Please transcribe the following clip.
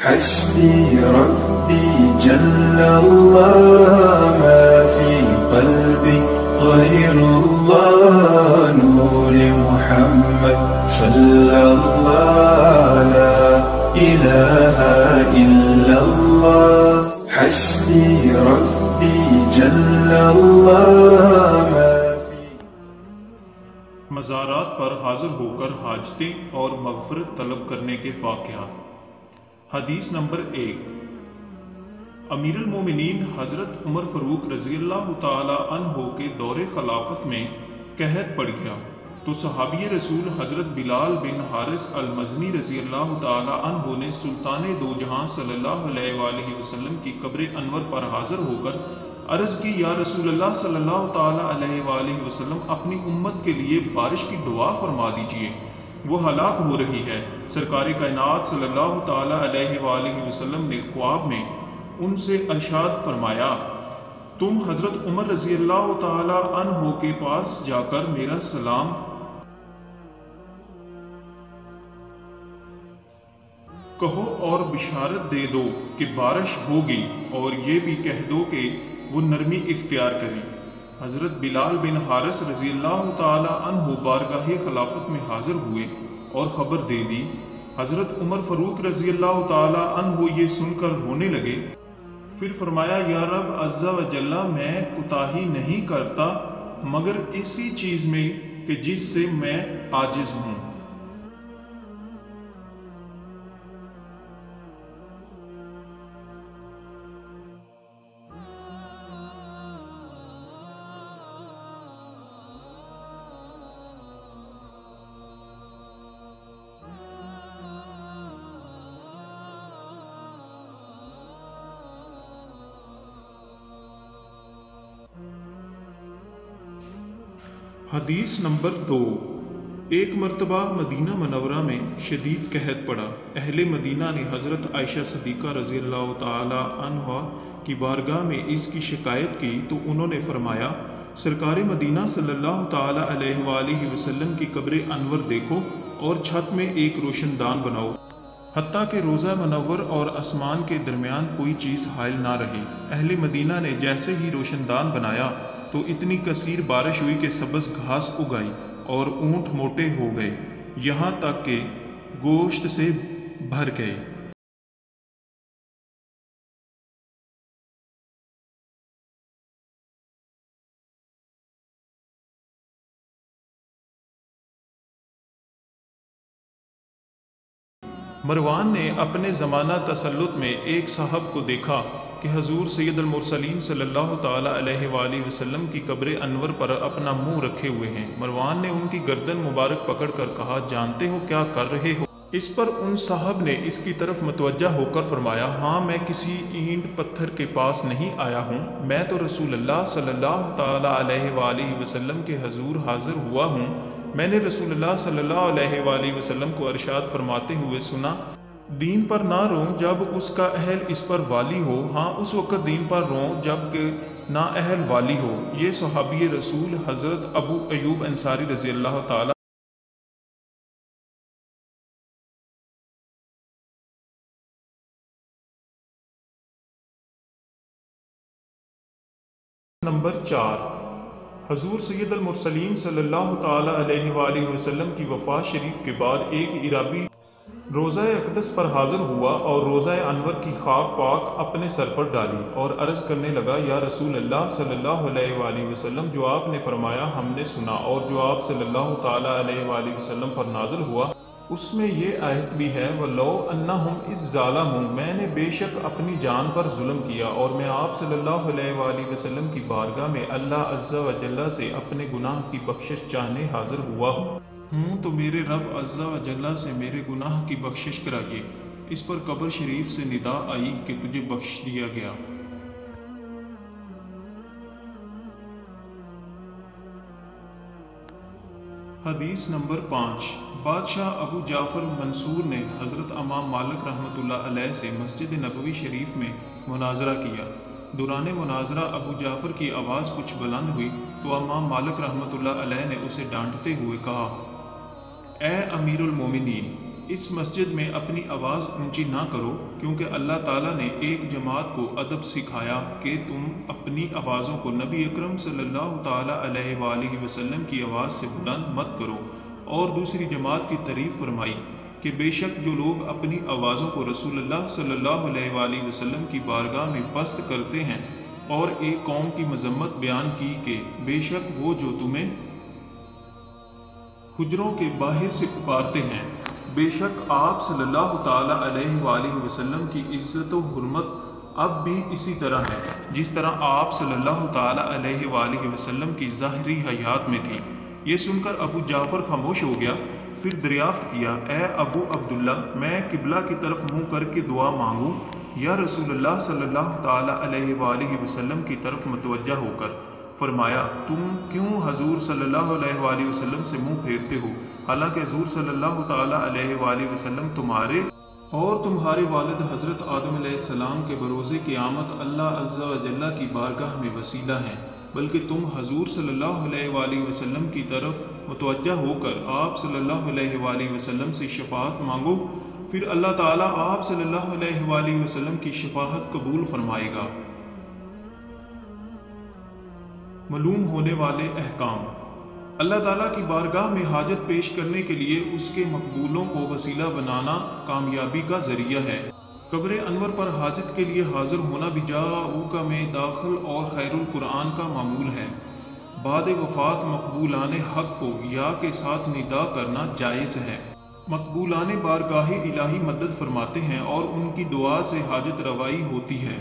حسبي ربي جل الله ما في قلبي غير الله نور محمد صلى الله لا إله إلا الله حسبي ربي جل الله ما في مزارات پر حاضر ہو کر حاجتیں اور مغفرت طلب کرنے کے واقعات۔ حدیث نمبر 1۔ امیر المومنین حضرت عمر فاروق رضی اللہ تعالی عنہ کے دور خلافت میں قحط پڑ گیا تو صحابی رسول حضرت بلال بن حارث المزنی رضی اللہ تعالی عنہ نے سلطان دو جہاں صلی اللہ علیہ وآلہ وسلم کی قبر انور پر حاضر ہو کر عرض کی، یا رسول اللہ صلی اللہ تعالی علیہ وآلہ وسلم اپنی امت کے لیے بارش کی دعا فرما دیجئے، وہ ہلاک ہو رہی ہے۔ سرکار کائنات صلی اللہ تعالی علیہ وآلہ وسلم نے خواب میں ان سے ارشاد فرمایا، تم حضرت عمر رضی اللہ تعالی عنہ کے پاس جا کر میرا سلام کہو اور بشارت دے دو کہ بارش ہوگی، اور یہ بھی کہہ دو کہ وہ نرمی اختیار کریں۔ حضرت بلال بن حارث رضی اللہ تعالی عنہ بارگاہ خلافت میں حاضر ہوئے اور خبر دے دی۔ حضرت عمر فاروق رضی اللہ تعالی عنہ یہ سن کر رونے لگے، پھر فرمایا، یا رب عز و جل، میں کوتاہی نہیں کرتا مگر اسی چیز میں کہ جس سے میں عاجز ہوں۔ حدیث نمبر 2۔ ایک مرتبہ مدینہ منورہ میں شدید قحط پڑا۔ اہل مدینہ نے حضرت عائشہ صدیقہ رضی اللہ تعالی عنہ کی بارگاہ میں اس کی شکایت کی تو انہوں نے فرمایا، سرکار مدینہ صلی اللہ تعالی علیہ وآلہ وسلم کی قبر انور دیکھو اور چھت میں ایک روشن دان بناؤ، حتیٰ کہ روضہ منور اور آسمان کے درمیان کوئی چیز حائل نہ رہے۔ اہل مدینہ نے جیسے ہی روشن دان بنایا تو اتنی کثیر بارش ہوئی کہ سبز گھاس اگائی اور اونٹ موٹے ہو گئے، یہاں تک کہ گوشت سے بھر گئے۔ مروان نے اپنے زمانہ تسلط میں ایک صاحب کو دیکھا کہ حضور سید المرسلین صلی اللہ تعالی علیہ وآلہ وسلم کی قبر انور پر اپنا منہ رکھے ہوئے ہیں۔ مروان نے ان کی گردن مبارک پکڑ کر کہا، جانتے ہو کیا کر رہے ہو؟ اس پر ان صاحب نے اس کی طرف متوجہ ہو کر فرمایا، ہاں، میں کسی اینٹ پتھر کے پاس نہیں آیا ہوں، میں تو رسول اللہ صلی اللہ تعالی علیہ وآلہ وسلم کے حضور حاضر ہوا ہوں۔ میں نے رسول اللہ صلی اللہ علیہ وآلہ وسلم کو ارشاد فرماتے ہوئے سنا، دین پر نہ روں جب اس کا اہل اس پر والی ہو، ہاں اس وقت دین پر روں جب کہ نا اہل والی ہو۔ یہ صحابی رسول حضرت ابو ایوب انصاری رضی اللہ تعالی نمبر 4۔ حضور سید المرسلین صلی اللہ تعالی علیہ وآلہ وسلم کی وفات شریف کے بعد ایک عرابی روضہ اقدس پر حاضر ہوا اور روضہ انور کی خاک پاک اپنے سر پر ڈالی اور عرض کرنے لگا، یا رسول اللہ صلی اللہ علیہ وآلہ وسلم، جو آپ نے فرمایا ہم نے سنا، اور جو آپ صلی اللہ تعالی علیہ وآلہ وسلم پر نازل ہوا اس میں یہ آیت بھی ہے، وَلَوْ أَنَّهُمْ إِذْ ظَالَمُوا، میں نے بے شک اپنی جان پر ظلم کیا اور میں آپ صلی اللہ علیہ وآلہ وسلم کی بارگاہ میں اللہ عز و جل سے اپنے گناہ کی بخشش چاہنے حاضر ہوا ہوں تو میرے رب عز و جل سے میرے گناہ کی بخشش کرائیے۔ اس پر قبر شریف سے ندا آئی کہ تجھے بخش دیا گیا۔ حدیث نمبر 5۔ بادشاہ ابو جعفر منصور نے حضرت امام مالک رحمۃ اللہ علیہ سے مسجد نبوی شریف میں مناظرہ کیا۔ دوران مناظرہ ابو جعفر کی آواز کچھ بلند ہوئی تو امام مالک رحمۃ اللہ علیہ نے اسے ڈانٹتے ہوئے کہا، اے امیر المومنین، اس مسجد میں اپنی آواز اونچی نہ کرو، کیونکہ اللہ تعالیٰ نے ایک جماعت کو ادب سکھایا کہ تم اپنی آوازوں کو نبی اکرم صلی اللہ تعالیٰ علیہ وآلہ وسلم کی آواز سے بلند مت کرو، اور دوسری جماعت کی تعریف فرمائی کہ بے شک جو لوگ اپنی آوازوں کو رسول اللہ صلی اللہ علیہ وآلہ وسلم کی بارگاہ میں پست کرتے ہیں، اور ایک قوم کی مذمت بیان کی کہ بے شک وہ جو تمہیں حجروں کے باہر سے پکارتے ہیں، بے شک آپ صلی اللہ تعالیٰ علیہ وآلہ وسلم کی عزت و حرمت اب بھی اسی طرح ہے جس طرح آپ صلی اللہ تعالیٰ علیہ وآلہ وسلم کی ظاہری حیات میں تھی۔ یہ سن کر ابو جعفر خاموش ہو گیا، پھر دریافت کیا، اے ابو عبداللہ، میں قبلہ کی طرف منہ کر کے دعا مانگوں یا رسول اللہ صلی اللہ تعالیٰ علیہ وآلہ وسلم کی طرف متوجہ ہو کر؟ فرمایا، تم کیوں حضور صلی اللہ علیہ وآلہ وسلم سے منہ پھیرتے ہو، حالانکہ حضور صلی اللہ تعالیٰ علیہ وآلہ وسلم تمہارے اور تمہارے والد حضرت آدم علیہ السلام کے بروز قیامت اللہ عز و جل کی بارگاہ میں وسیلہ ہیں، بلکہ تم حضور صلی اللہ علیہ وآلہ وسلم کی طرف متوجہ ہو کر آپ صلی اللہ علیہ وآلہ وسلم سے شفاعت مانگو، پھر اللہ تعالیٰ آپ صلی اللہ علیہ وآلہ وسلم کی شفاعت قبول فرمائے گا۔ معلوم ہونے والے احکام۔ اللہ تعالیٰ کی بارگاہ میں حاجت پیش کرنے کے لیے اس کے مقبولوں کو وسیلہ بنانا کامیابی کا ذریعہ ہے۔ قبر انور پر حاجت کے لیے حاضر ہونا بھی جاؤکا میں داخل اور خیر القرآن کا معمول ہے۔ بعد وفات مقبولان حق کو یا کے ساتھ ندا کرنا جائز ہے۔ مقبولان بارگاہ الہی مدد فرماتے ہیں اور ان کی دعا سے حاجت روائی ہوتی ہے۔